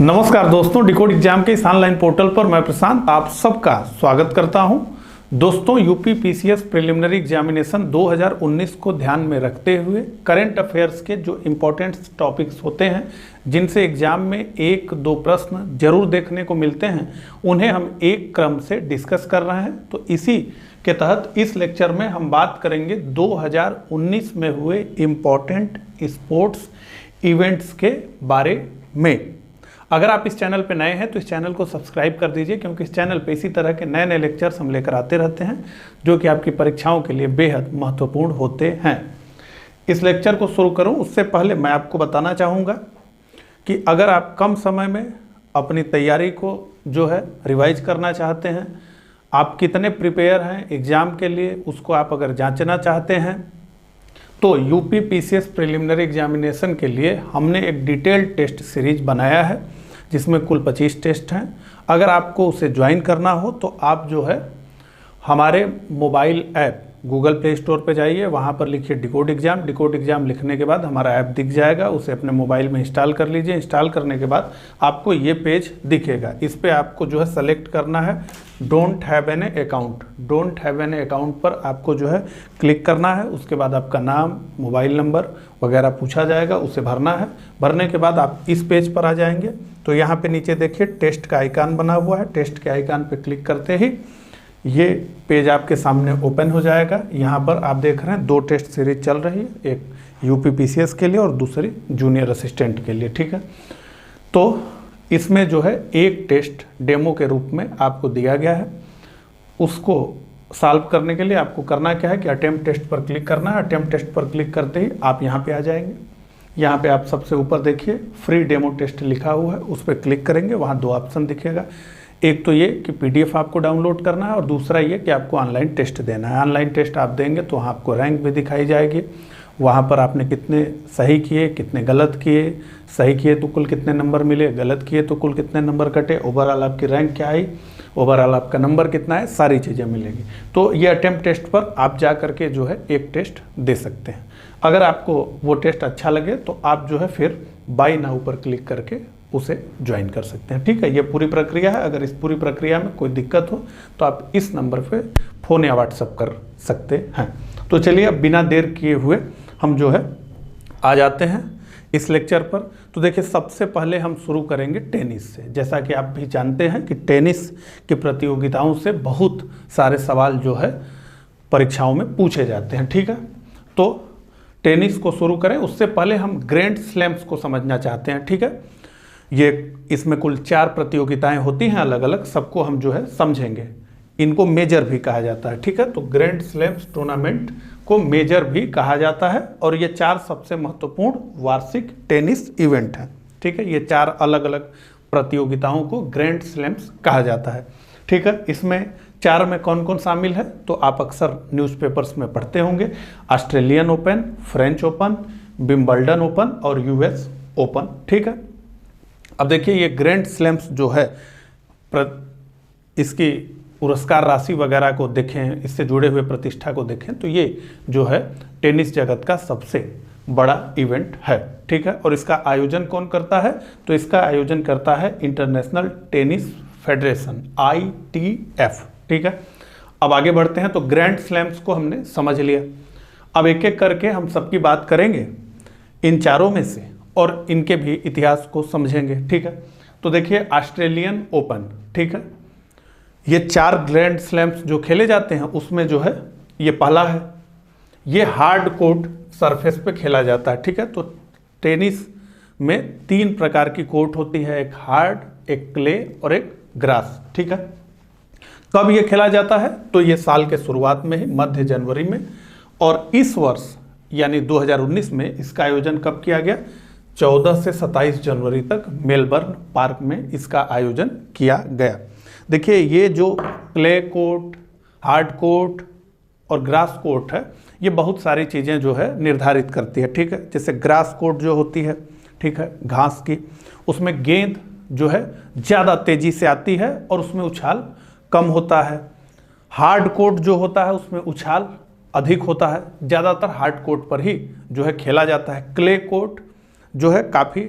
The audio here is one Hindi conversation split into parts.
नमस्कार दोस्तों, डिकोड एग्जाम के इस ऑनलाइन पोर्टल पर मैं प्रशांत आप सबका स्वागत करता हूं। दोस्तों, यूपी पीसीएस प्रिलिमिनरी एग्जामिनेशन 2019 को ध्यान में रखते हुए करंट अफेयर्स के जो इम्पोर्टेंट टॉपिक्स होते हैं, जिनसे एग्जाम में एक दो प्रश्न जरूर देखने को मिलते हैं, उन्हें हम एक क्रम से डिस्कस कर रहे हैं। तो इसी के तहत इस लेक्चर में हम बात करेंगे 2019 में हुए इम्पोर्टेंट स्पोर्ट्स इवेंट्स के बारे में। अगर आप इस चैनल पर नए हैं तो इस चैनल को सब्सक्राइब कर दीजिए, क्योंकि इस चैनल पे इसी तरह के नए नए लेक्चर्स हम लेकर आते रहते हैं जो कि आपकी परीक्षाओं के लिए बेहद महत्वपूर्ण होते हैं। इस लेक्चर को शुरू करूं उससे पहले मैं आपको बताना चाहूँगा कि अगर आप कम समय में अपनी तैयारी को जो है रिवाइज करना चाहते हैं, आप कितने प्रिपेयर हैं एग्ज़ाम के लिए, उसको आप अगर जाँचना चाहते हैं, तो यूपी पीसीएस प्रिलिमिनरी एग्जामिनेशन के लिए हमने एक डिटेल्ड टेस्ट सीरीज बनाया है जिसमें कुल 25 टेस्ट हैं। अगर आपको उसे ज्वाइन करना हो तो आप जो है हमारे mobile app Google play store पे जाइए, वहाँ पर लिखिए डिकोड एग्जाम। डिकोड एग्जाम लिखने के बाद हमारा ऐप दिख जाएगा, उसे अपने मोबाइल में इंस्टॉल कर लीजिए। इंस्टॉल करने के बाद आपको ये पेज दिखेगा, इस पे आपको जो है सेलेक्ट करना है don't have an account. Don't have an account पर आपको जो है क्लिक करना है। उसके बाद आपका नाम, मोबाइल नंबर वगैरह पूछा जाएगा, उसे भरना है। भरने के बाद आप इस पेज पर आ जाएंगे तो यहाँ पे नीचे देखिए टेस्ट का आइकान बना हुआ है। टेस्ट के आइकान पे क्लिक करते ही ये पेज आपके सामने ओपन हो जाएगा। यहाँ पर आप देख रहे हैं 2 टेस्ट सीरीज चल रही है, एक यूपी पीसीएस के लिए और दूसरी जूनियर असिस्टेंट के लिए, ठीक है। तो इसमें जो है एक टेस्ट डेमो के रूप में आपको दिया गया है। उसको सॉल्व करने के लिए आपको करना क्या है कि अटेम्प्ट टेस्ट पर क्लिक करना है। अटेम्प्ट टेस्ट पर क्लिक करते ही आप यहाँ पे आ जाएंगे। यहाँ पे आप सबसे ऊपर देखिए फ्री डेमो टेस्ट लिखा हुआ है, उस पर क्लिक करेंगे। वहाँ 2 ऑप्शन दिखेगा, एक तो ये कि पीडीएफ आपको डाउनलोड करना है और दूसरा ये कि आपको ऑनलाइन टेस्ट देना है। ऑनलाइन टेस्ट आप देंगे तो वहाँ आपको रैंक भी दिखाई जाएगी, वहाँ पर आपने कितने सही किए, कितने गलत किए, सही किए तो कुल कितने नंबर मिले, गलत किए तो कुल कितने नंबर कटे, ओवरऑल आपकी रैंक क्या आई, ओवरऑल आपका नंबर कितना है, सारी चीज़ें मिलेगी। तो ये अटेम्प्ट टेस्ट पर आप जा करके जो है एक टेस्ट दे सकते हैं। अगर आपको वो टेस्ट अच्छा लगे तो आप जो है फिर बाय नाउ पर क्लिक करके उसे ज्वाइन कर सकते हैं, ठीक है। ये पूरी प्रक्रिया है। अगर इस पूरी प्रक्रिया में कोई दिक्कत हो तो आप इस नंबर पे फ़ोन या व्हाट्सएप कर सकते हैं। तो चलिए अब बिना देर किए हुए हम जो है आ जाते हैं इस लेक्चर पर। तो देखिए, सबसे पहले हम शुरू करेंगे टेनिस से। जैसा कि आप भी जानते हैं कि टेनिस की प्रतियोगिताओं से बहुत सारे सवाल जो है परीक्षाओं में पूछे जाते हैं, ठीक है। तो टेनिस को शुरू करें उससे पहले हम ग्रैंड स्लैम्स को समझना चाहते हैं, ठीक है। ये इसमें कुल 4 प्रतियोगिताएं होती हैं अलग अलग, सबको हम जो है समझेंगे। इनको मेजर भी कहा जाता है, ठीक है। तो ग्रैंड स्लैम्स टूर्नामेंट को मेजर भी कहा जाता है और ये 4 सबसे महत्वपूर्ण वार्षिक टेनिस इवेंट हैं, ठीक है। ये 4 अलग अलग प्रतियोगिताओं को ग्रैंड स्लैम्स कहा जाता है, ठीक है। इसमें 4 में कौन कौन शामिल है तो आप अक्सर न्यूज़पेपर्स में पढ़ते होंगे। Australian open, French open, Wimbledon open और यूएस ओपन, ठीक है। अब देखिए, ये ग्रैंड स्लैम्स जो है इसकी पुरस्कार राशि वगैरह को देखें, इससे जुड़े हुए प्रतिष्ठा को देखें तो ये जो है टेनिस जगत का सबसे बड़ा इवेंट है, ठीक है। और इसका आयोजन कौन करता है तो इसका आयोजन करता है इंटरनेशनल टेनिस फेडरेशन, ITF, ठीक है। अब आगे बढ़ते हैं। तो ग्रैंड स्लैम्स को हमने समझ लिया। अब एक एक करके हम सबकी बात करेंगे इन 4 में से और इनके भी इतिहास को समझेंगे, ठीक है। तो देखिए, ऑस्ट्रेलियन ओपन, ठीक है। ये 4 ग्रैंड स्लैम्स जो खेले जाते हैं उसमें जो है ये पहला है। ये हार्ड कोर्ट सरफेस पे खेला जाता है, ठीक है। तो टेनिस में 3 प्रकार की कोर्ट होती है, एक हार्ड, एक क्ले और एक ग्रास, ठीक है। कब ये खेला जाता है तो ये साल के शुरुआत में ही, मध्य जनवरी में। और इस वर्ष यानी 2019 में इसका आयोजन कब किया गया, 14 से 27 जनवरी तक मेलबर्न पार्क में इसका आयोजन किया गया। देखिए, ये जो क्ले कोर्ट, हार्ड कोर्ट और ग्रास कोर्ट है, ये बहुत सारी चीज़ें जो है निर्धारित करती है, ठीक है। जैसे ग्रास कोर्ट जो होती है, ठीक है, घास की, उसमें गेंद जो है ज़्यादा तेज़ी से आती है और उसमें उछाल कम होता है। हार्ड कोर्ट जो होता है उसमें उछाल अधिक होता है, ज़्यादातर हार्ड कोर्ट पर ही जो है खेला जाता है। क्ले कोर्ट जो है काफ़ी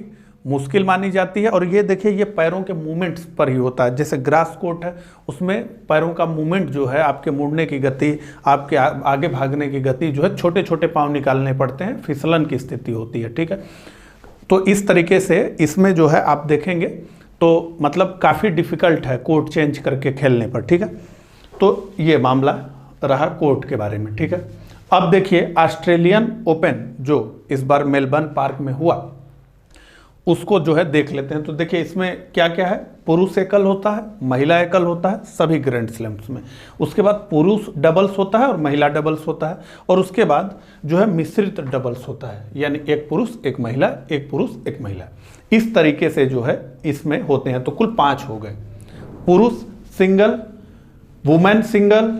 मुश्किल मानी जाती है। और ये देखिए, ये पैरों के मूवमेंट्स पर ही होता है। जैसे ग्रास कोर्ट है, उसमें पैरों का मूवमेंट जो है, आपके मुड़ने की गति, आपके आगे भागने की गति जो है, छोटे छोटे पाँव निकालने पड़ते हैं, फिसलन की स्थिति होती है। ठीक है, तो इस तरीके से इसमें जो है आप देखेंगे तो मतलब काफ़ी डिफ़िकल्ट है कोर्ट चेंज करके खेलने पर। ठीक है, तो ये मामला रहा कोर्ट के बारे में। ठीक है, अब देखिए ऑस्ट्रेलियन ओपन जो इस बार मेलबर्न पार्क में हुआ, उसको जो है देख लेते हैं। तो देखिए इसमें क्या क्या है, पुरुष एकल होता है, महिला एकल होता है सभी ग्रैंड स्लैम्स में। उसके बाद पुरुष डबल्स होता है और महिला डबल्स होता है। और उसके बाद जो है मिश्रित डबल्स होता है, यानी एक पुरुष एक महिला, एक पुरुष एक महिला, इस तरीके से जो है इसमें होते हैं। तो कुल 5 हो गए, पुरुष सिंगल, वुमेन सिंगल,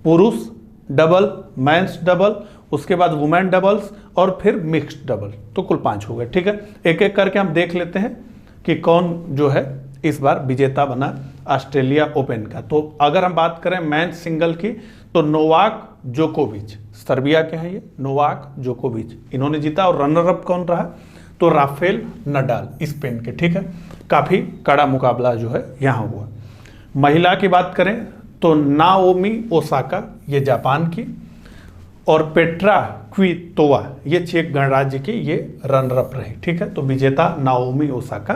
पुरुष डबल, मेंस डबल, उसके बाद वुमेन डबल्स और फिर मिक्स्ड डबल। तो कुल 5 हो गए। ठीक है, एक एक करके हम देख लेते हैं कि कौन जो है इस बार विजेता बना ऑस्ट्रेलिया ओपन का। तो अगर हम बात करें मेंस सिंगल की, तो नोवाक जोकोविच, सर्बिया के हैं ये, नोवाक जोकोविच, इन्होंने जीता। और रनर अप कौन रहा, तो राफेल नडाल, स्पेन के। ठीक है, काफ़ी कड़ा मुकाबला जो है यहाँ हुआ। महिला की बात करें तो नाओमी ओसाका, ये जापान की, और पेट्रा क्वितोवा, ये चेक गणराज्य की, ये रनर अप रही। ठीक है, तो विजेता नाओमी ओसाका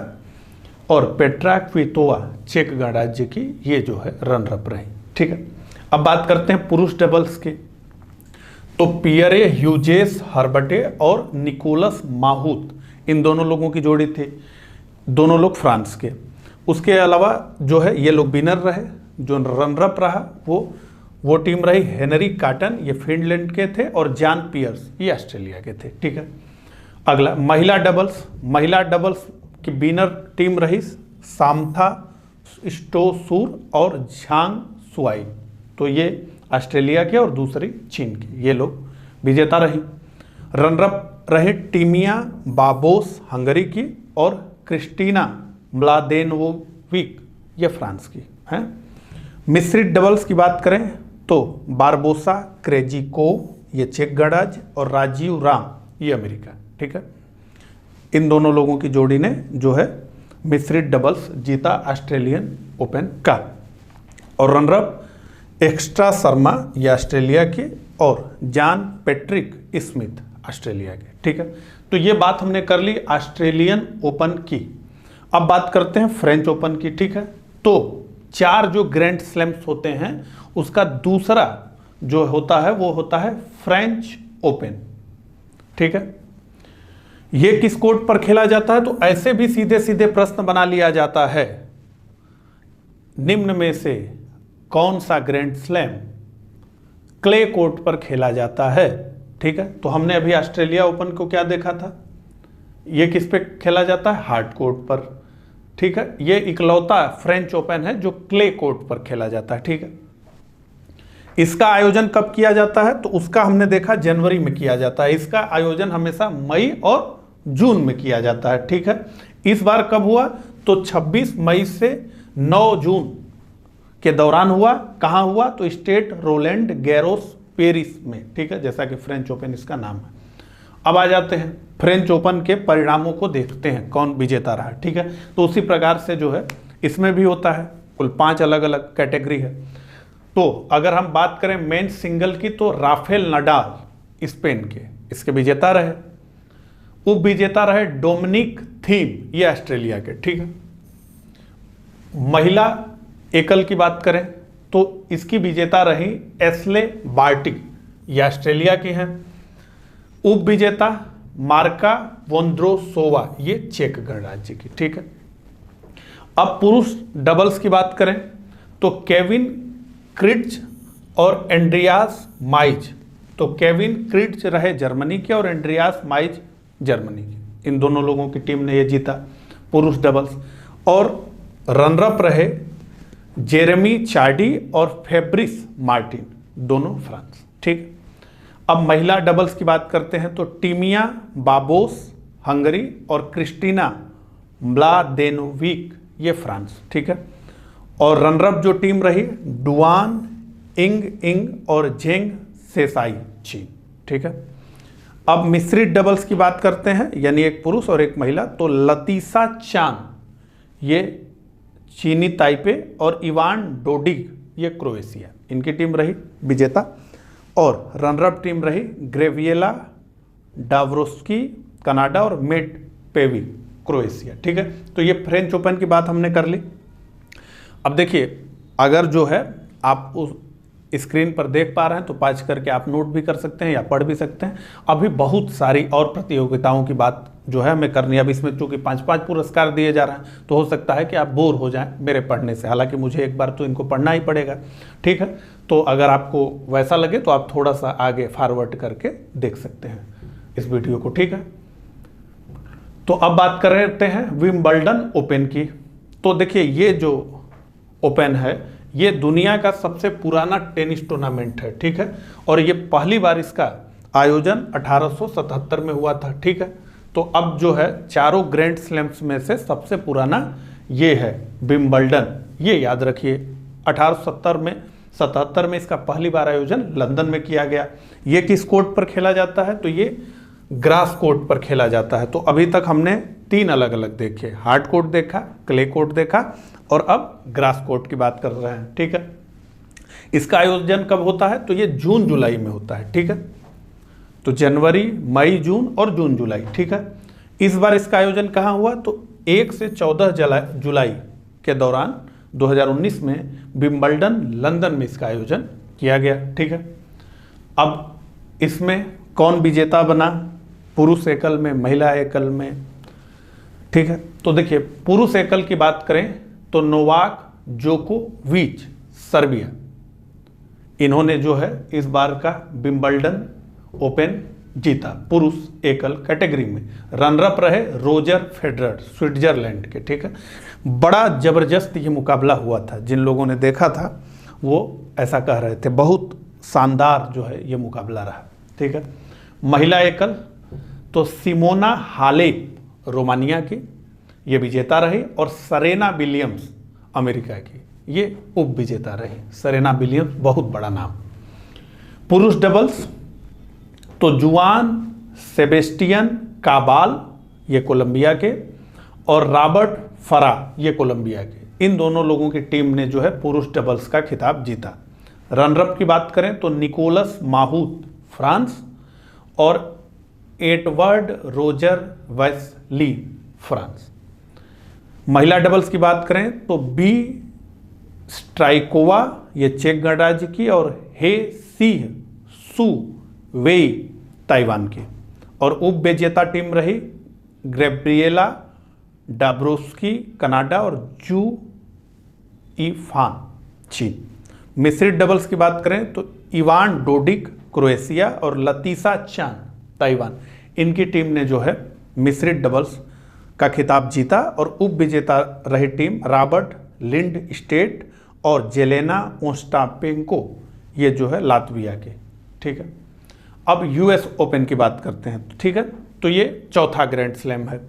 और पेट्रा क्वितोवा चेक गणराज्य की, ये जो है रनर अप रही। ठीक है, अब बात करते हैं पुरुष डबल्स की। तो पियरे ह्यूजेस हर्बटे और निकोलस माहूत, इन दोनों लोगों की जोड़ी थी, दोनों लोग फ्रांस के। उसके अलावा जो है ये लोग विनर रहे। जो रनर अप रहा वो टीम रही हेनरी काटन, ये फिनलैंड के थे, और जॉन पियर्स, ये ऑस्ट्रेलिया के थे। ठीक है, अगला महिला डबल्स। महिला डबल्स की विनर टीम रही सामथा स्टोसूर और झांग सुआई, तो ये ऑस्ट्रेलिया के और दूसरी चीन की, ये लोग विजेता रही। रनर अप रहे टीमिया बाबोस हंगरी की और क्रिस्टीना म्लादेनोविक, ये फ्रांस की हैं। मिश्रित डबल्स की बात करें तो बारबोसा क्रेजिकोव, ये चेक गणराज्य, और राजीव राम, ये अमेरिका। ठीक है, इन दोनों लोगों की जोड़ी ने जो है मिश्रित डबल्स जीता ऑस्ट्रेलियन ओपन का। और रनर अप एक्स्ट्रा शर्मा, ये ऑस्ट्रेलिया के, और जॉन पैट्रिक स्मिथ, ऑस्ट्रेलिया के। ठीक है, तो ये बात हमने कर ली ऑस्ट्रेलियन ओपन की। अब बात करते हैं फ्रेंच ओपन की। ठीक है, तो 4 जो ग्रैंड स्लैम्स होते हैं, उसका दूसरा जो होता है वो होता है फ्रेंच ओपन। ठीक है, ये किस कोर्ट पर खेला जाता है, तो ऐसे भी सीधे सीधे प्रश्न बना लिया जाता है, निम्न में से कौन सा ग्रैंड स्लैम क्ले कोर्ट पर खेला जाता है। ठीक है, तो हमने अभी ऑस्ट्रेलिया ओपन को क्या देखा था, ये किस पे खेला जाता है, हार्ड कोर्ट पर। ठीक है, ये इकलौता फ्रेंच ओपन है जो क्ले कोर्ट पर खेला जाता है। ठीक है, इसका आयोजन कब किया जाता है, तो उसका हमने देखा जनवरी में किया जाता है। इसका आयोजन हमेशा मई और जून में किया जाता है। ठीक है, इस बार कब हुआ, तो 26 मई से 9 जून के दौरान हुआ। कहाँ हुआ, तो स्टेड रोलैंड गैरोस पेरिस में। ठीक है, जैसा कि फ्रेंच ओपन इसका नाम है। अब आ जाते हैं फ्रेंच ओपन के परिणामों को, देखते हैं कौन विजेता रहा। ठीक है, तो उसी प्रकार से जो है इसमें भी होता है, कुल 5 अलग अलग कैटेगरी है। तो अगर हम बात करें मेन सिंगल की, तो राफेल नडाल स्पेन के, इसके विजेता रहे। उप विजेता रहे डोमिनिक थीम, ये ऑस्ट्रेलिया के। ठीक है, महिला एकल की बात करें तो इसकी विजेता रही एस्ले बार्टी, ये ऑस्ट्रेलिया की हैं। उप विजेता मार्का वोंद्रोसोवा, ये चेक गणराज्य की। ठीक है, अब पुरुष डबल्स की बात करें तो केविन क्रिट्ज और एंड्रियास माइज, तो केविन क्रिट्ज रहे जर्मनी के और एंड्रियास माइज जर्मनी के। इन दोनों लोगों की टीम ने ये जीता पुरुष डबल्स। और रनर अप रहे जेरेमी चार्डी और फेब्रिस मार्टिन, दोनों फ्रांस। ठीक, अब महिला डबल्स की बात करते हैं तो टीमिया बाबोस हंगरी और क्रिस्टीना म्लादेनोविक, ये फ्रांस। ठीक है, और रनर अप जो टीम रही डुआन इंग इंग और जेंग सेसाई, चीन। ठीक है, अब मिश्रित डबल्स की बात करते हैं, यानी एक पुरुष और एक महिला, तो लतीशा चान ये चीनी ताइपे और इवान डोडिग ये क्रोएशिया, इनकी टीम रही विजेता। और रनरअप टीम रही ग्रेविएला डावरोस्की कनाडा और मेट पेवी क्रोएशिया। ठीक है, तो ये फ्रेंच ओपन की बात हमने कर ली। अब देखिए, अगर जो है आप उस स्क्रीन पर देख पा रहे हैं तो पाँच करके आप नोट भी कर सकते हैं या पढ़ भी सकते हैं। अभी बहुत सारी और प्रतियोगिताओं की बात जो है हमें करनी है। अब इसमें चूंकि 5-5 पुरस्कार दिए जा रहे हैं तो हो सकता है कि आप बोर हो जाएं मेरे पढ़ने से, हालांकि मुझे एक बार तो इनको पढ़ना ही पड़ेगा। ठीक है, तो अगर आपको वैसा लगे तो आप थोड़ा सा आगे फॉरवर्ड करके देख सकते हैं इस वीडियो को। ठीक है, तो अब बात कर रहे हैं विंबलडन ओपन की। तो देखिए, ये जो ओपन है ये दुनिया का सबसे पुराना टेनिस टूर्नामेंट है। ठीक है, और ये पहली बार इसका आयोजन 1877 में हुआ था। ठीक है, तो अब जो है चारों ग्रैंड स्लैम्स में से सबसे पुराना ये है विंबलडन, ये याद रखिए। 1877 में इसका पहली बार आयोजन लंदन में किया गया। ये किस कोर्ट पर खेला जाता है? तो ये ग्रास कोर्ट पर खेला जाता है। तो अभी तक हमने 3 अलग अलग देखे, हार्ड कोर्ट देखा, क्ले कोर्ट देखा और अब ग्रास कोर्ट की बात कर रहे हैं। ठीक है, इसका आयोजन कब होता है? तो ये जून जुलाई में होता है। ठीक है, तो जनवरी, मई, जून और जून जुलाई। ठीक है, इस बार इसका आयोजन कहाँ हुआ? तो 1 से 14 जुलाई के दौरान 2019 में विंबलडन लंदन में इसका आयोजन किया गया। ठीक है, अब इसमें कौन विजेता बना? पुरुष एकल में, महिला एकल में। ठीक है, तो देखिए, पुरुष एकल की बात करें तो नोवाक जोकोविच सर्बिया, इन्होंने जो है इस बार का विंबलडन ओपन जीता पुरुष एकल कैटेगरी में। रनरअप रहे रोजर फेडरर स्विट्जरलैंड के। ठीक है, बड़ा जबरदस्त ये मुकाबला हुआ था। जिन लोगों ने देखा था वो ऐसा कह रहे थे, बहुत शानदार जो है ये मुकाबला रहा। ठीक है, महिला एकल तो सिमोना हालेप रोमानिया की ये विजेता रही और सरेना विलियम्स अमेरिका की ये उप विजेता रही। सरेना विलियम्स बहुत बड़ा नाम। पुरुष डबल्स तो जुआन सेबेस्टियन काबाल ये कोलंबिया के और रॉबर्ट फरा ये कोलंबिया के, इन दोनों लोगों की टीम ने जो है पुरुष डबल्स का खिताब जीता। रनरअप की बात करें तो निकोलस माहूत फ्रांस और एडवर्ड रोजर वेस्ली फ्रांस। महिला डबल्स की बात करें तो बी स्ट्राइकोवा ये चेक गणराज्य की और हे सिह सु वेई ताइवान की। और उप विजेता टीम रही ग्रेब्रिएला डाब्रोस्की कनाडा और जू इफान चीन। मिश्रित डबल्स की बात करें तो इवान डोडिक क्रोएशिया और लतीशा चान ताइवान, इनकी टीम ने जो है मिश्रित डबल्स का खिताब जीता। और उप विजेता रही टीम रॉबर्ट लिंड स्टेट और जेलेना ओस्टापेंको ये जो है लातविया के। ठीक है, अब यूएस ओपन की बात करते हैं। ठीक है, तो ये चौथा ग्रैंड स्लैम है।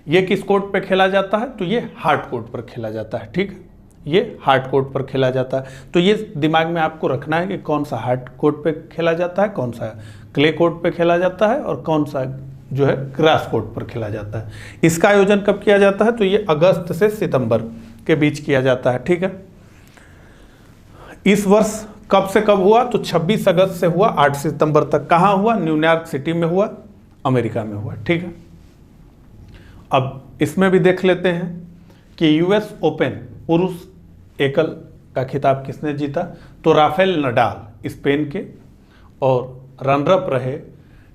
ये किस कोर्ट पे खेला जाता है? तो ये हार्ड कोर्ट पर खेला जाता है। ठीक है, ये हार्ड कोर्ट पर खेला जाता है। तो ये दिमाग में आपको रखना है कि कौन सा हार्ड कोर्ट पे खेला जाता है, कौन सा क्ले कोर्ट पे खेला जाता है और कौन सा जो है ग्रास कोर्ट पर खेला जाता है। इसका आयोजन कब किया जाता है? तो ये अगस्त से सितंबर के बीच किया जाता है। ठीक है, इस वर्ष कब से कब हुआ? तो 26 अगस्त से हुआ 8 सितंबर तक। कहाँ हुआ? न्यूयॉर्क सिटी में हुआ, अमेरिका में हुआ। ठीक है, अब इसमें भी देख लेते हैं कि यूएस ओपन पुरुष एकल का खिताब किसने जीता? तो राफेल नडाल स्पेन के और रनरअप रहे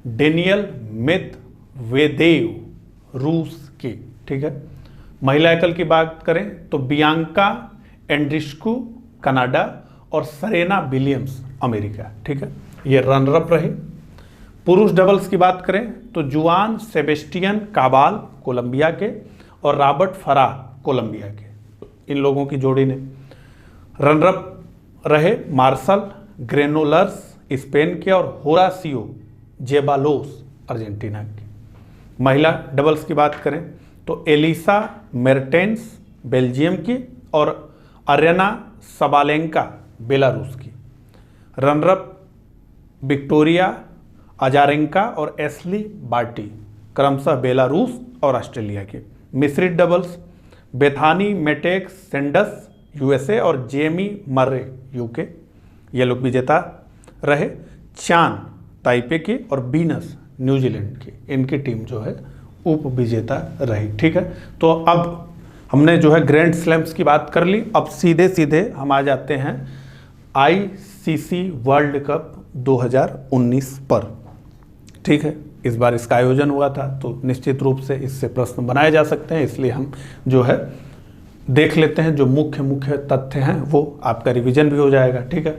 डेनियल मेदवेदेव रूस की। ठीक है, महिला एकल की बात करें तो बियांका एंड्रिस्कू कनाडा और सरेना विलियम्स अमेरिका। ठीक है, ये रनरअप रहे। पुरुष डबल्स की बात करें तो जुआन सेबेस्टियन काबाल कोलंबिया के और रॉबर्ट फरा कोलंबिया के, इन लोगों की जोड़ी ने। रनरअप रहे मार्शल ग्रेनोलर्स स्पेन के और होरासियो जेबालोस अर्जेंटीना की। महिला डबल्स की बात करें तो एलिसा मेर्टेंस बेल्जियम की और अरेना सबालेंका बेलारूस की। रनरअप विक्टोरिया अजारेंका और एशली बार्टी क्रमशः बेलारूस और ऑस्ट्रेलिया के। मिश्रित डबल्स बेथानी मेटेक्स सेंडस यूएसए और जेमी मर्रे यूके, ये लोग विजेता रहे। चान ताइपे के और बीनस न्यूजीलैंड की, इनकी टीम जो है उप विजेता रही। ठीक है, तो अब हमने जो है ग्रैंड स्लैम्स की बात कर ली। अब सीधे सीधे हम आ जाते हैं आईसीसी वर्ल्ड कप 2019 पर। ठीक है, इस बार इसका आयोजन हुआ था, तो निश्चित रूप से इससे प्रश्न बनाए जा सकते हैं, इसलिए हम जो है देख लेते हैं। जो मुख्य मुख्य तथ्य हैं वो आपका रिवीजन भी हो जाएगा। ठीक है,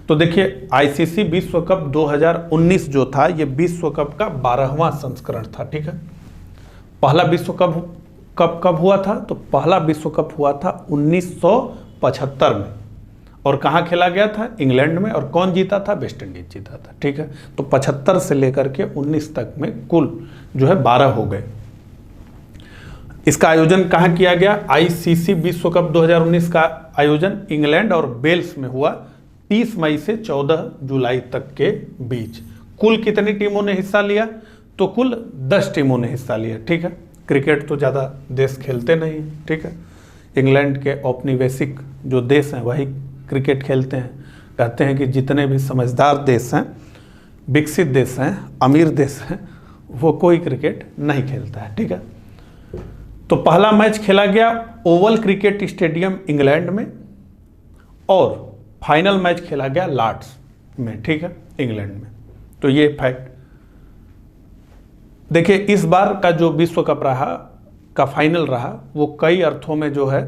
तो देखिए आईसीसी विश्व कप 2019 जो था ये विश्व कप का 12वां संस्करण था। ठीक है, पहला विश्व कप कब हुआ था? तो पहला विश्व कप हुआ था 1975 में, और कहाँ खेला गया था? इंग्लैंड में। और कौन जीता था? वेस्ट इंडीज जीता था। ठीक है, तो 75 से लेकर के 19 तक में कुल जो है 12 हो गए। इसका आयोजन कहाँ किया गया? आईसीसी विश्व कप 2019 का आयोजन इंग्लैंड और वेल्स में हुआ 30 मई से 14 जुलाई तक के बीच। कुल कितनी टीमों ने हिस्सा लिया? तो कुल 10 टीमों ने हिस्सा लिया। ठीक है, क्रिकेट तो ज़्यादा देश खेलते नहीं। ठीक है, इंग्लैंड के औपनिवेशिक जो देश हैं वही क्रिकेट खेलते हैं। कहते हैं कि जितने भी समझदार देश हैं, विकसित देश हैं, अमीर देश हैं, वो कोई क्रिकेट नहीं खेलता है। ठीक है, तो पहला मैच खेला गया ओवल क्रिकेट स्टेडियम इंग्लैंड में, और फाइनल मैच खेला गया लॉर्ड्स में। ठीक है, इंग्लैंड में। तो ये फैक्ट देखिए, इस बार का जो विश्व कप रहा का फाइनल रहा वो कई अर्थों में जो है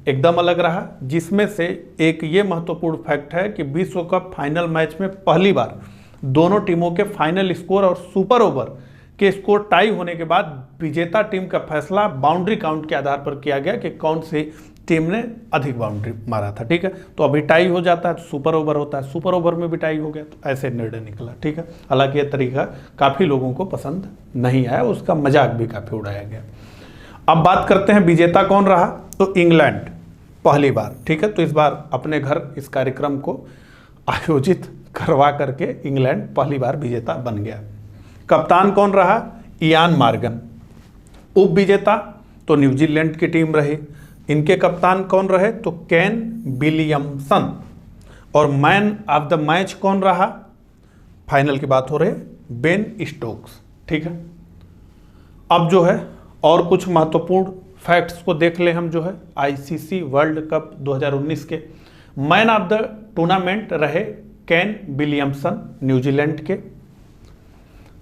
एकदम अलग रहा, जिसमें से एक ये महत्वपूर्ण फैक्ट है कि विश्व कप फाइनल मैच में पहली बार दोनों टीमों के फाइनल स्कोर और सुपर ओवर के स्कोर टाई होने के बाद विजेता टीम का फैसला बाउंड्री काउंट के आधार पर किया गया कि कौन सी टीम ने अधिक बाउंड्री मारा था। ठीक है, तो अभी टाई हो जाता है तो सुपर ओवर होता है, सुपर ओवर में भी टाई हो गया, तो ऐसे निर्णय निकला। ठीक है, हालांकि यह तरीका काफ़ी लोगों को पसंद नहीं आया, उसका मजाक भी काफ़ी उड़ाया गया। अब बात करते हैं विजेता कौन रहा? तो इंग्लैंड पहली बार। ठीक है, तो इस बार अपने घर इस कार्यक्रम को आयोजित करवा करके इंग्लैंड पहली बार विजेता बन गया। कप्तान कौन रहा? Ian Morgan. उप विजेता तो न्यूजीलैंड की टीम रही, इनके कप्तान कौन रहे? तो केन विलियमसन। और मैन ऑफ द मैच कौन रहा? फाइनल की बात हो रही, बेन स्टोक्स। ठीक है, अब जो है और कुछ महत्वपूर्ण फैक्ट्स को देख ले हम जो है आईसीसी वर्ल्ड कप 2019 के। मैन ऑफ द टूर्नामेंट रहे केन विलियमसन न्यूजीलैंड के।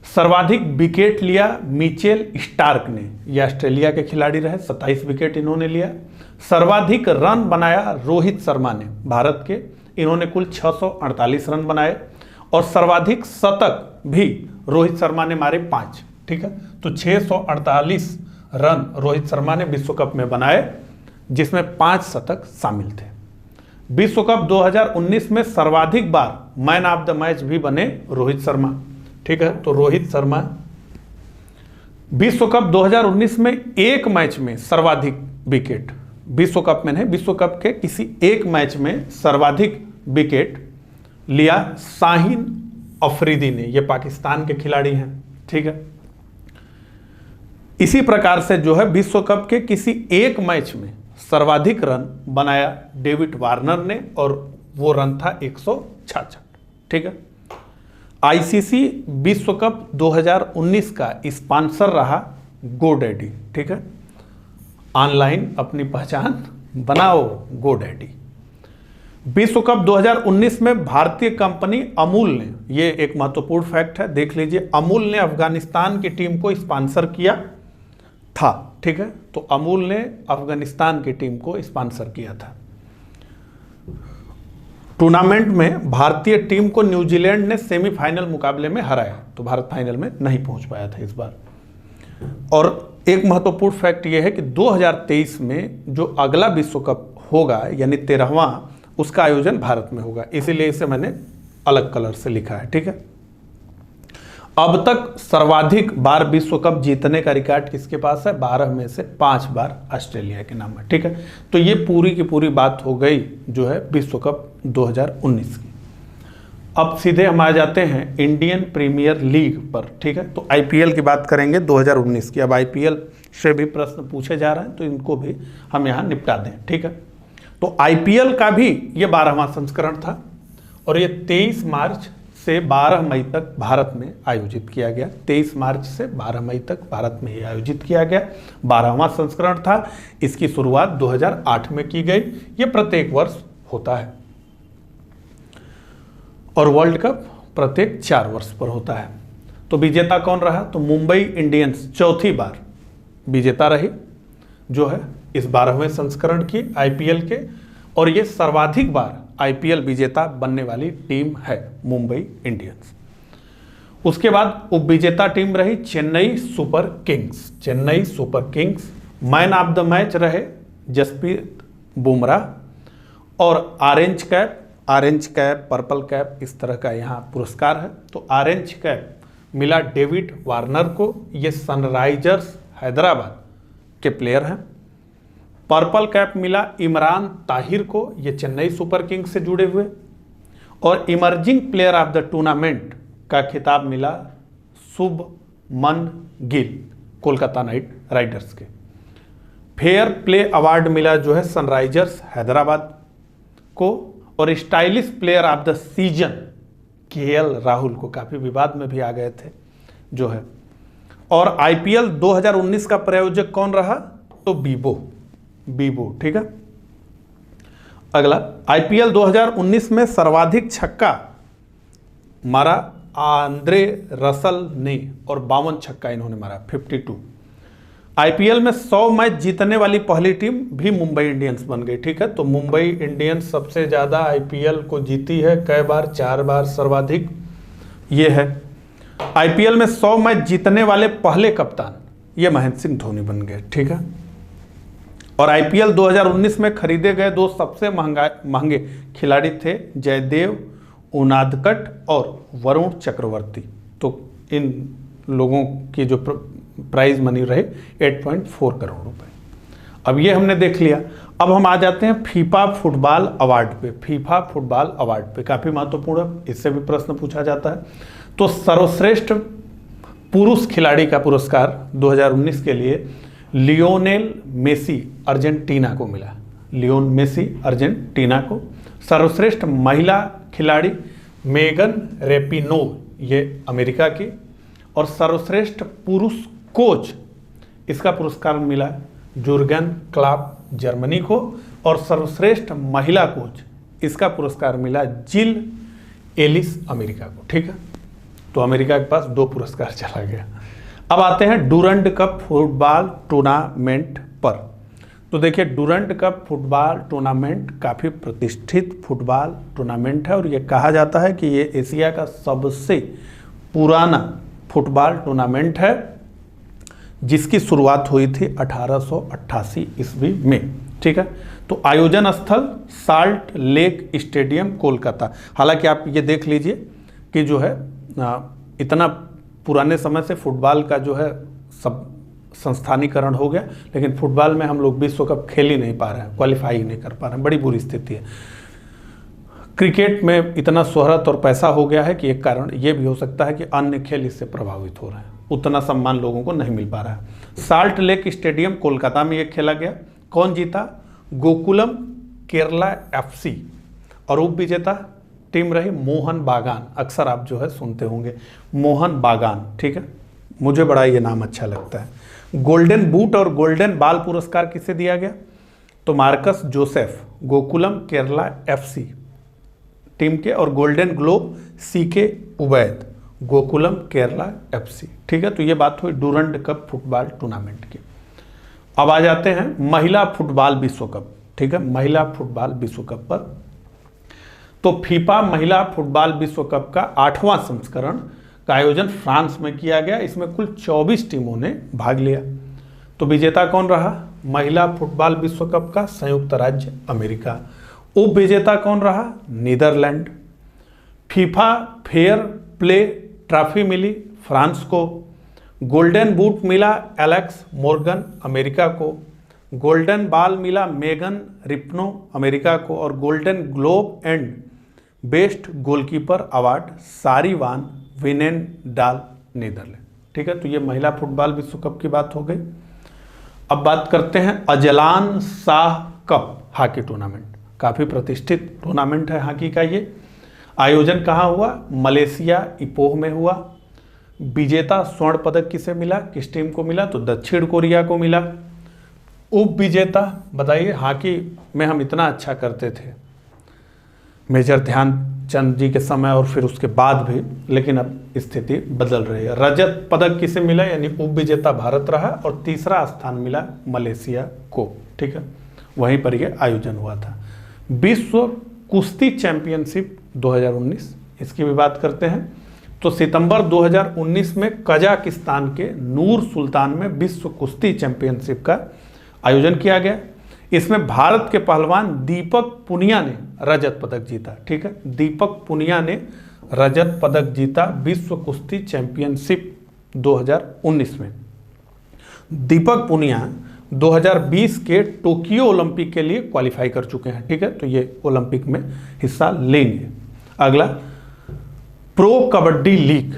सर्वाधिक विकेट लिया मिचेल स्टार्क ने, यह ऑस्ट्रेलिया के खिलाड़ी रहे, 27 विकेट इन्होंने लिया। सर्वाधिक रन बनाया रोहित शर्मा ने, भारत के, इन्होंने कुल 648 रन बनाए। और सर्वाधिक शतक भी रोहित शर्मा ने मारे 5। ठीक है, तो 648 रन रोहित शर्मा ने विश्व कप में बनाए, जिसमें 5 शतक शामिल थे। विश्व कप 2019 में सर्वाधिक बार मैन ऑफ द मैच भी बने रोहित शर्मा। ठीक है, तो रोहित शर्मा विश्व कप 2019 में एक मैच में सर्वाधिक विकेट, विश्व कप में नहीं, विश्व कप के किसी एक मैच में सर्वाधिक विकेट लिया शाहीन अफरीदी ने, ये पाकिस्तान के खिलाड़ी हैं। ठीक है, इसी प्रकार से जो है विश्व कप के किसी एक मैच में सर्वाधिक रन बनाया डेविड वार्नर ने, और वो रन था 166। ठीक है, आईसीसी विश्व कप 2019 का स्पॉन्सर रहा गोडैडी। ठीक है, ऑनलाइन अपनी पहचान बनाओ गोडैडी। विश्व कप 2019 में भारतीय कंपनी अमूल ने, ये एक महत्वपूर्ण फैक्ट है, देख लीजिए, अमूल ने अफगानिस्तान की टीम को स्पॉन्सर किया था। ठीक है, तो अमूल ने अफगानिस्तान की टीम को स्पॉन्सर किया था। टूर्नामेंट में भारतीय टीम को न्यूजीलैंड ने सेमीफाइनल मुकाबले में हराया, तो भारत फाइनल में नहीं पहुंच पाया था इस बार। और एक महत्वपूर्ण फैक्ट यह है कि 2023 में जो अगला विश्व कप होगा यानी 13वां, उसका आयोजन भारत में होगा, इसीलिए इसे मैंने अलग कलर से लिखा है। ठीक है, अब तक सर्वाधिक बार विश्व कप जीतने का रिकॉर्ड किसके पास है? 12 में से 5 बार ऑस्ट्रेलिया के नाम है। ठीक है, तो ये पूरी की पूरी बात हो गई जो है विश्व कप 2019 की। अब सीधे हम आ जाते हैं इंडियन प्रीमियर लीग पर, ठीक है। तो आईपीएल की बात करेंगे 2019 की। अब आईपीएल से भी प्रश्न पूछे जा रहे हैं तो इनको भी हम यहाँ निपटा दें, ठीक है। तो आईपीएल का भी ये 12वां संस्करण था और ये 23 मार्च से 12 मई तक भारत में आयोजित किया गया। 23 मार्च से 12 मई तक भारत में ये आयोजित किया गया। 12वां संस्करण था। इसकी शुरुआत 2008 में की गई। ये प्रत्येक वर्ष होता है और वर्ल्ड कप प्रत्येक 4 वर्ष पर होता है। तो विजेता कौन रहा? तो मुंबई इंडियंस चौथी बार विजेता रही, जो है इस 12वें संस्करण की आईपीएल के, और ये सर्वाधिक बार आईपीएल विजेता बनने वाली टीम है मुंबई इंडियंस। उसके बाद उप विजेता टीम रही Chennai super Kings. Chennai super Kings man of the match रहे जसप्रीत बुमराह। और ऑरेंज कैप, पर्पल कैप, इस तरह का यहाँ पुरस्कार है। तो ऑरेंज कैप मिला डेविड वार्नर को, ये सनराइजर्स हैदराबाद के प्लेयर हैं। पर्पल कैप मिला इमरान ताहिर को, ये चेन्नई सुपर किंग्स से जुड़े हुए। और emerging player of the tournament का खिताब मिला शुभमन गिल, कोलकाता नाइट राइडर्स के। फेयर प्ले अवार्ड मिला जो है सनराइजर्स हैदराबाद को। और stylish player of the season KL Rahul को, काफी विवाद में भी आ गए थे जो है। और आईपीएल 2019 का प्रायोजक कौन रहा? तो बीबो, ठीक है। अगला, आईपीएल 2019 में सर्वाधिक छक्का मारा आंद्रे रसल ने और 52 छक्का इन्होंने मारा, 52। आईपीएल में 100 मैच जीतने वाली पहली टीम भी मुंबई इंडियंस बन गई, ठीक है। तो मुंबई इंडियंस सबसे ज्यादा आईपीएल को जीती है, कई बार? 4 बार सर्वाधिक ये है। आईपीएल में 100 मैच जीतने वाले पहले कप्तान ये महेंद्र सिंह धोनी बन गए, ठीक है। और आईपीएल 2019 में खरीदे गए 2 सबसे महंगे खिलाड़ी थे जयदेव उनादकट और वरुण चक्रवर्ती। तो इन लोगों की जो प्राइज मनी रहे 8.4 करोड़ रुपए। अब ये हमने देख लिया। अब हम आ जाते हैं फीफा फुटबॉल अवार्ड पे। फीफा फुटबॉल अवार्ड पे काफी महत्वपूर्ण है, इससे भी प्रश्न पूछा जाता है। तो सर्वश्रेष्ठ पुरुष खिलाड़ी का पुरस्कार 2019 के लिए लियोनेल मेसी अर्जेंटीना को मिला। लियोन मेसी अर्जेंटीना को। सर्वश्रेष्ठ महिला खिलाड़ी मेगन रेपिनोव, ये अमेरिका की। और सर्वश्रेष्ठ पुरुष कोच, इसका पुरस्कार मिला जुर्गन क्लॉप जर्मनी को। और सर्वश्रेष्ठ महिला कोच, इसका पुरस्कार मिला जिल एलिस अमेरिका को, ठीक है। तो अमेरिका के पास 2 पुरस्कार चला गया। अब आते हैं डूरंड कप फुटबॉल टूर्नामेंट पर। तो देखिए, डूरंड कप फुटबॉल टूर्नामेंट काफ़ी प्रतिष्ठित फुटबॉल टूर्नामेंट है और ये कहा जाता है कि ये एशिया का सबसे पुराना फुटबॉल टूर्नामेंट है, जिसकी शुरुआत हुई थी 1888 ईस्वी में, ठीक है। तो आयोजन स्थल साल्ट लेक स्टेडियम कोलकाता। हालांकि आप ये देख लीजिए कि जो है इतना पुराने समय से फुटबॉल का जो है सब संस्थानीकरण हो गया, लेकिन फुटबॉल में हम लोग विश्व कप खेल ही नहीं पा रहे हैं, क्वालिफाई ही नहीं कर पा रहे हैं। बड़ी बुरी स्थिति है। क्रिकेट में इतना शोहरत और पैसा हो गया है कि एक कारण ये भी हो सकता है कि अन्य खेल इससे प्रभावित हो रहे हैं, उतना सम्मान लोगों को नहीं मिल पा रहा है। साल्ट लेक स्टेडियम कोलकाता में ये खेला गया। कौन जीता? गोकुलम केरला एफसी। और उप विजेता टीम रही मोहन बागान। अक्सर आप जो है सुनते होंगे मोहन बागान, ठीक है। मुझे बड़ा ये नाम अच्छा लगता है। गोल्डन बूट और गोल्डन बॉल पुरस्कार किसे दिया गया? तो Marcus Joseph, Gokulam Kerala FC team के। और golden glove CK Ubaid, Gokulam Kerala FC, ठीक है। तो ये बात हुई डूरंड कप फुटबॉल टूर्नामेंट की। अब आ जाते हैं महिला फुटबॉल विश्व कप, ठीक है। महिला फुटबॉल विश्व कप पर तो फीफा महिला फुटबॉल विश्व कप का 8वां संस्करण का आयोजन फ्रांस में किया गया। इसमें कुल 24 टीमों ने भाग लिया। तो विजेता कौन रहा महिला फुटबॉल विश्व कप का? संयुक्त राज्य अमेरिका। उप विजेता कौन रहा? Netherlands. FIFA fair play trophy मिली फ्रांस को। गोल्डन बूट मिला एलेक्स मोर्गन अमेरिका को। गोल्डन बॉल मिला मेगन रिपनो अमेरिका को। और golden globe and best goalkeeper award Sari van विनेनडाल Netherlands. ठीक है, तो ये महिला फुटबॉल विश्व कप की बात हो गई। अब बात करते हैं Azlan Shah cup hockey tournament. काफ़ी प्रतिष्ठित टूर्नामेंट है हॉकी का। ये आयोजन कहाँ हुआ? मलेशिया इपोह में हुआ। विजेता स्वर्ण पदक किसे मिला, किस टीम को मिला? तो दक्षिण कोरिया को मिला। उप विजेता बताइए, हॉकी में हम इतना अच्छा करते थे मेजर ध्यानचंद जी के समय और फिर उसके बाद भी, लेकिन अब स्थिति बदल रही है। रजत पदक किसे मिला, यानी उप विजेता भारत रहा और तीसरा स्थान मिला मलेशिया को। ठीक है, वहीं पर यह आयोजन हुआ था। विश्व कुश्ती चैंपियनशिप 2019, इसकी भी बात करते हैं। तो सितंबर 2019 में कजाकिस्तान के नूर सुल्तान में विश्व कुश्ती चैंपियनशिप का आयोजन किया गया। इसमें भारत के पहलवान दीपक पुनिया ने रजत पदक जीता। ठीक है, दीपक पुनिया ने रजत पदक जीता विश्व कुश्ती चैंपियनशिप 2019 में। दीपक पुनिया 2020 के टोक्यो ओलंपिक के लिए क्वालिफाई कर चुके हैं। ठीक है, तो ये ओलंपिक में हिस्सा लेंगे। अगला प्रो कबड्डी लीग,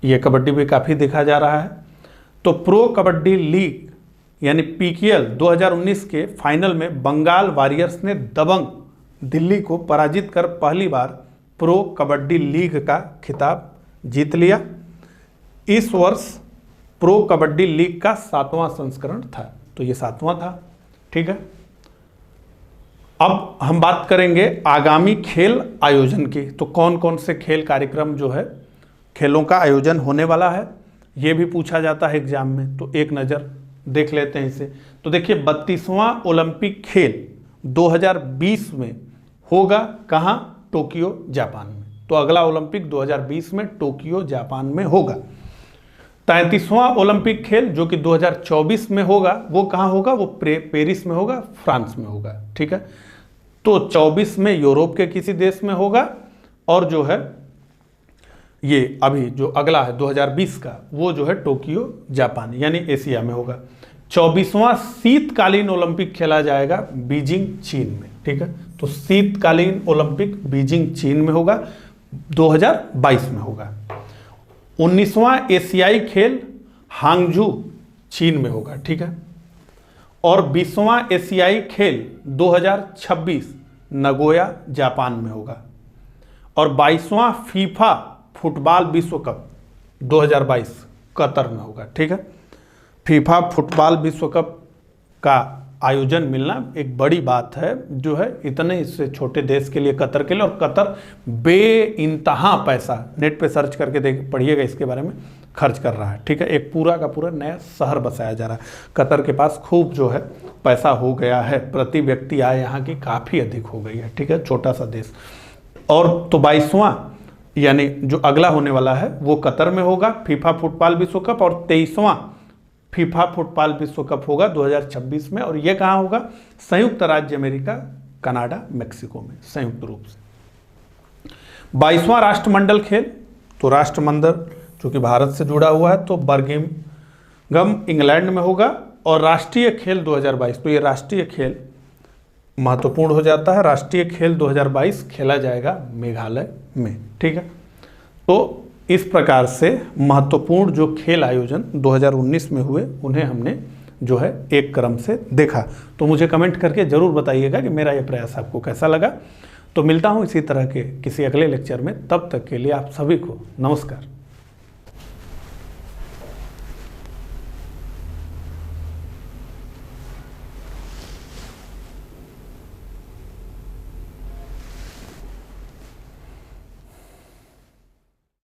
ये कबड्डी भी काफ़ी देखा जा रहा है। तो प्रो कबड्डी लीग यानी पीकेएल 2019 के फाइनल में बंगाल वॉरियर्स ने दबंग दिल्ली को पराजित कर पहली बार प्रो कबड्डी लीग का खिताब जीत लिया। इस वर्ष प्रो कबड्डी लीग का 7वां संस्करण था, तो ये 7वां था। ठीक है, अब हम बात करेंगे आगामी खेल आयोजन की। तो कौन कौन से खेल कार्यक्रम जो है, खेलों का आयोजन होने वाला है, ये भी पूछा जाता है एग्जाम में, तो एक नज़र देख लेते हैं इसे। तो देखिए 32वां ओलंपिक खेल 2020 में होगा कहाँ? टोक्यो जापान में। तो अगला ओलंपिक 2020 में टोक्यो जापान में होगा। 33वां ओलंपिक खेल जो कि 2024 में होगा, वो कहाँ होगा? वो पेरिस में होगा, फ्रांस में होगा। ठीक है, तो 24 में यूरोप के किसी देश में होगा और जो है ये अभी जो अगला है 2020 का, वो जो है टोक्यो जापान यानी एशिया में होगा। 24वां शीतकालीन ओलंपिक खेला जाएगा बीजिंग चीन में। ठीक है, तो शीतकालीन ओलंपिक बीजिंग चीन में होगा, 2022 में होगा। 19वां एशियाई खेल हांगझू चीन में होगा। ठीक है, और 20वां एशियाई खेल 2026 नगोया जापान में होगा। और 22वां फीफा फुटबॉल विश्व कप 2022 कतर में होगा। ठीक है, फीफा फुटबॉल विश्व कप का आयोजन मिलना एक बड़ी बात है, जो है इतने इससे छोटे देश के लिए, कतर के लिए। और कतर बेइंतहा पैसा, नेट पे सर्च करके देख पढ़िएगा इसके बारे में, खर्च कर रहा है। ठीक है, एक पूरा का पूरा नया शहर बसाया जा रहा है। कतर के पास खूब जो है पैसा हो गया है, प्रति व्यक्ति आय यहाँ की काफ़ी अधिक हो गई है। ठीक है, छोटा सा देश। और तो 22वां यानी जो अगला होने वाला है वो कतर में होगा फीफा फुटबॉल विश्व कप, और 23वां फीफा फुटबॉल विश्व कप होगा 2026 में। और ये कहाँ होगा? संयुक्त राज्य अमेरिका, कनाडा, मेक्सिको में संयुक्त रूप से। 22वां राष्ट्रमंडल खेल, तो राष्ट्रमंडल जो कि भारत से जुड़ा हुआ है, तो बर्मिंघम इंग्लैंड में होगा। और राष्ट्रीय खेल 2022, तो ये राष्ट्रीय खेल महत्वपूर्ण हो जाता है। राष्ट्रीय खेल 2022 खेला जाएगा मेघालय में। ठीक है, तो इस प्रकार से महत्वपूर्ण जो खेल आयोजन 2019 में हुए, उन्हें हमने जो है एक क्रम से देखा। तो मुझे कमेंट करके ज़रूर बताइएगा कि मेरा यह प्रयास आपको कैसा लगा। तो मिलता हूँ इसी तरह के किसी अगले लेक्चर में, तब तक के लिए आप सभी को नमस्कार।